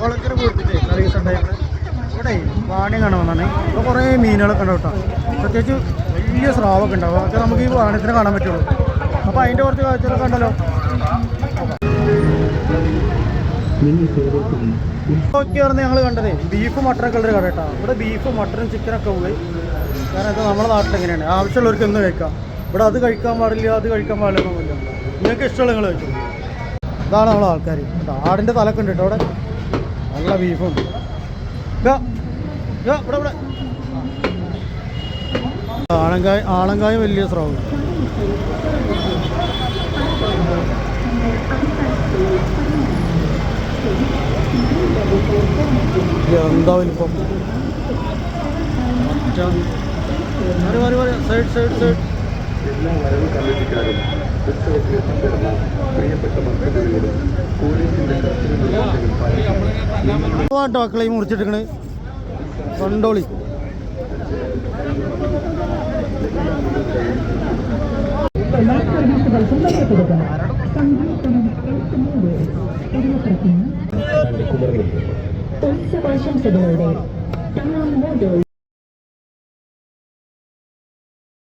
കുളക്കര പൂർത്തിട്ട് service ഉണ്ടായിരുന്നു. ഇവിടെ വാണി കാണാൻ വന്നാണ്. ഇപ്പോൾ കുറേ മീനുകളൊക്കെ ഉണ്ടാവും കേട്ടോ. പ്രത്യേകിച്ച് വലിയ സ്രാവൊക്കെ ഉണ്ടാവും. അതൊക്കെ നമുക്ക് ഈ വാണത്തിന് കാണാൻ പറ്റുള്ളൂ. അപ്പോൾ അതിൻ്റെ കുറച്ച് കാഴ്ചകളൊക്കെ ഉണ്ടല്ലോ. നോക്കിയായിരുന്നു ഞങ്ങൾ കണ്ടത് ബീഫ് മട്ടനൊക്കെ ഉള്ളൊരു കട കേട്ടോ. ഇവിടെ ബീഫ് മട്ടനും ചിക്കനൊക്കെ ഉള്ളു. കാരണം ഇത് നമ്മുടെ നാട്ടിൽ എങ്ങനെയാണ്, ആവശ്യമുള്ളവർക്ക് എന്ന് കഴിക്കാം. ഇവിടെ അത് കഴിക്കാൻ പാടില്ല, അത് കഴിക്കാൻ പാടില്ല എന്നൊന്നുമില്ല. നിങ്ങൾക്ക് ഇഷ്ടമുള്ള നിങ്ങൾ കഴിക്കും. ഇതാണ് നമ്മളെ ആൾക്കാർ കേട്ടോ. ആടിൻ്റെ തലൊക്കെ ഉണ്ട് കേട്ടോ അവിടെ. നല്ല ബീഫും ഇവിടെ ഇവിടെ ആളങ്കായും വലിയ സ്രാവ്. എന്താ വലിപ്പം. സൈഡ് സൈഡ് സൈഡ് മക്കളെയും മുറിച്ചിട്ടിക്കണ്. കണ്ടോളി. ആശംസകളോടെ